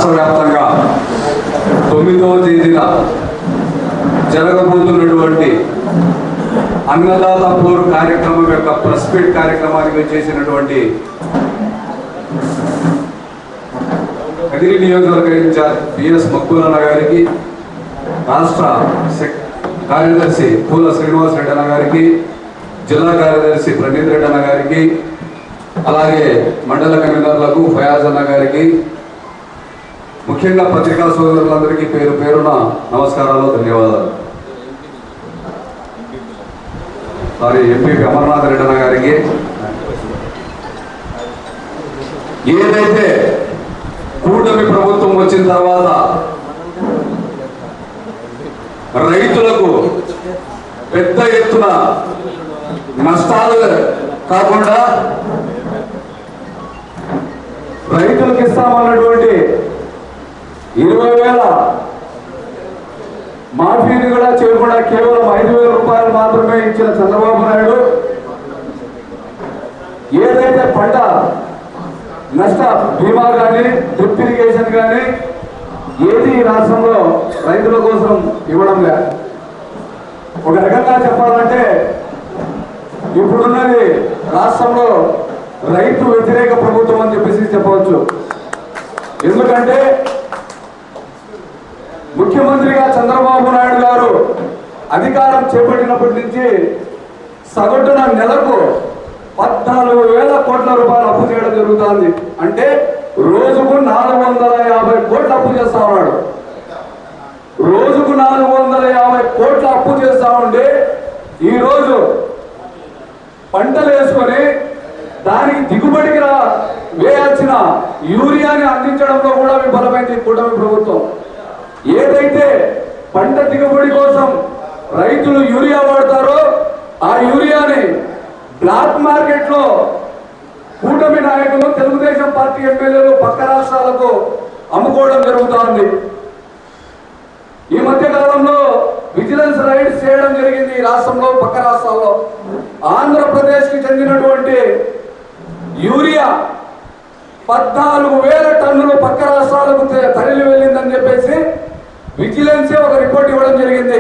రాష్ట్ర వ్యాప్తంగా 9వ తేదీన జరగబోతున్నటువంటి అన్నదాత పోరు కార్యక్రమం యొక్క ప్రెస్ మీట్ కార్యక్రమానికి చేసినటువంటి కదిరి నియోజకవర్గ ఇన్ఛార్జ్ బిఎస్ మక్కులన్న గారికి, రాష్ట్ర కార్యదర్శి పూల శ్రీనివాస్ రెడ్డి అన్న గారికి, జిల్లా కార్యదర్శి ప్రణీత్ రెడ్డి అన్న గారికి, అలాగే మండల కన్వీనర్లకు ఫయాజ్ అన్న గారికి, ముఖ్యంగా పత్రికా సోదరులందరికీ పేరు పేరున నమస్కారాలు, ధన్యవాదాలు. ఎంపీ అమర్నాథ్ రెడ్డి అన్న గారికి, ఏదైతే కూటమి ప్రభుత్వం వచ్చిన తర్వాత రైతులకు పెద్ద ఎత్తున నష్టాలు కాకుండా రైతులకు ఇస్తామన్నటువంటి 20,000 మాఫీని కూడా చేయకుండా కేవలం 5,000 రూపాయలు మాత్రమే ఇచ్చిన చంద్రబాబు నాయుడు ఏదైతే పంట నష్ట బీమా కానీ డ్రిప్ ఇరిగేషన్ కానీ ఏది రాష్ట్రంలో రైతుల కోసం ఇవ్వడం లేదు. ఒక రకంగా చెప్పాలంటే ఇప్పుడున్నది రాష్ట్రంలో రైతు వ్యతిరేక ప్రభుత్వం అని చెప్పేసి చెప్పవచ్చు. ఎందుకంటే ముఖ్యమంత్రిగా చంద్రబాబు నాయుడు గారు అధికారం చేపట్టినప్పటి నుంచి సగటున నెలకు 14,000 కోట్ల రూపాయలు అప్పు చేయడం జరుగుతుంది. అంటే రోజుకు 450 కోట్ల అప్పు చేస్తా ఉన్నాడు. రోజుకు 450 కోట్ల అప్పు చేస్తా ఉంటే ఈరోజు పంటలు వేసుకొని దానికి దిగుబడికి వేయాల్సిన యూరియాని అందించడంలో కూడా విఫలమైంది కూటమి ప్రభుత్వం. ఏదైతే పంట దిగుబడి కోసం రైతులు యూరియా వాడతారో ఆ యూరియాని బ్లాక్ మార్కెట్ లో కూటమి నాయకులు, తెలుగుదేశం పార్టీ ఎమ్మెల్యేలు పక్క రాష్ట్రాలకు అమ్ముకోవడం జరుగుతోంది. ఈ మధ్య కాలంలో విజిలెన్స్ రైడ్స్ చేయడం జరిగింది ఈ రాష్ట్రంలో, పక్క రాష్ట్రాల్లో. ఆంధ్రప్రదేశ్ కి చెందినటువంటి యూరియా 14,000 టన్నులు పక్క రాష్ట్రాలకు తరలి వెళ్ళిందని చెప్పేసి విజిలెన్సే ఒక రిపోర్ట్ ఇవ్వడం జరిగింది.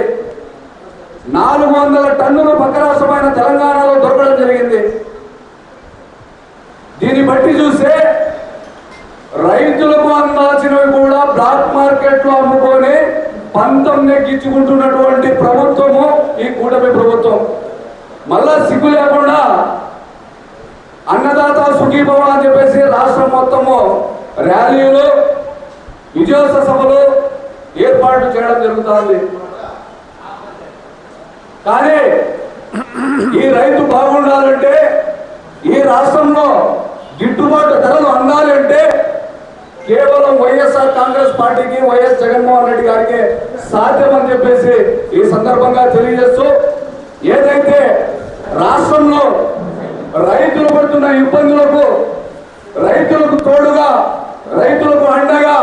400 టన్నులు పక్క రాష్ట్రమైన తెలంగాణలో దొరకడం జరిగింది. దీన్ని బట్టి చూస్తే రైతులకు అందాల్సినవి కూడా బ్లాక్ మార్కెట్ లో అమ్ముకొని పంతం నెగ్గించుకుంటున్నటువంటి ప్రభుత్వము ఈ కూటమి ప్రభుత్వం. మళ్ళా సిగ్గు లేకుండా అన్నదాత సుఖీభవ అని చెప్పేసి రాష్ట్రం మొత్తము ర్యాలీలు, విజయోత్సవ సభలు ఏర్పాటు చేయడం జరుగుతుంది. కానీ ఈ రైతు బాగుండాలంటే, ఈ రాష్ట్రంలో గిట్టుబాటు ధరలు అందాలి అంటే కేవలం వైఎస్ఆర్ కాంగ్రెస్ పార్టీకి, వైఎస్ జగన్మోహన్ రెడ్డి గారికి సాధ్యమని చెప్పేసి ఈ సందర్భంగా తెలియజేస్తూ, ఏదైతే రాష్ట్రంలో రైతులు పడుతున్న ఇబ్బందులకు రైతులకు తోడుగా, రైతులకు అండగా,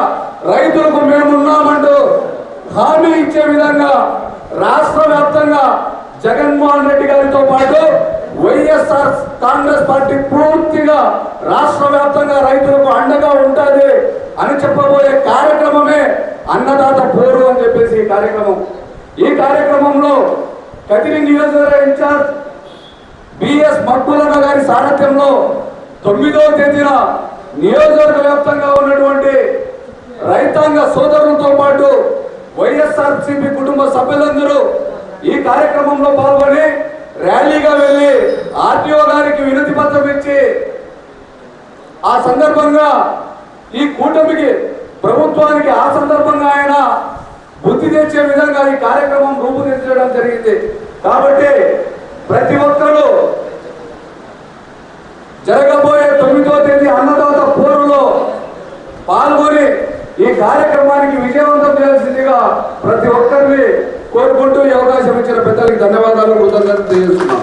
రైతులకు మేమున్నామంటూ హామీ ఇచ్చే విధంగా రాష్ట్ర వ్యాప్తంగా జగన్మోహన్ రెడ్డి గారితో పాటు వైఎస్ఆర్ కాంగ్రెస్ పార్టీ పూర్తిగా రాష్ట్ర వ్యాప్తంగా రైతులకు అండగా ఉంటుంది అని చెప్పబోయే కార్యక్రమమే అన్నదాత పోరు అని చెప్పేసి ఈ కార్యక్రమం. ఈ కార్యక్రమంలో కదిరి నియోజకవర్గ ఇన్ఛార్జ్ బిఎస్ మక్కులన్న గారి సారథ్యంలో 9వ తేదీన నియోజకవర్గ వ్యాప్తంగా ఉన్నటువంటి రైతాంగ సోదరులతో పాటు వైఎస్ఆర్సీపీ కుటుంబ సభ్యులందరూ ఈ కార్యక్రమంలో పాల్గొని ర్యాలీగా వెళ్లి ఆర్టీఓ గారికి వినతి పత్రం ఇచ్చి ఆ సందర్భంగా ఈ కూటమికి, ప్రభుత్వానికి ఆ సందర్భంగా ఆయన బుద్ధి తెచ్చే విధంగా ఈ కార్యక్రమం రూపుదిద్దడం జరిగింది. కాబట్టి ప్రతి ఒక్కరూ జరగబోయే 9వ తేదీ అన్నదాత పోరులో పాల్గొని ఈ కార్యక్రమానికి విజయవంతం చేయాల్సిందిగా ప్రతి ఒక్కరిని కోరుకుంటూ ఈ అవకాశం ఇచ్చిన పెద్దలకి ధన్యవాదాలు, కృతజ్ఞతలు తెలియజేస్తున్నాం.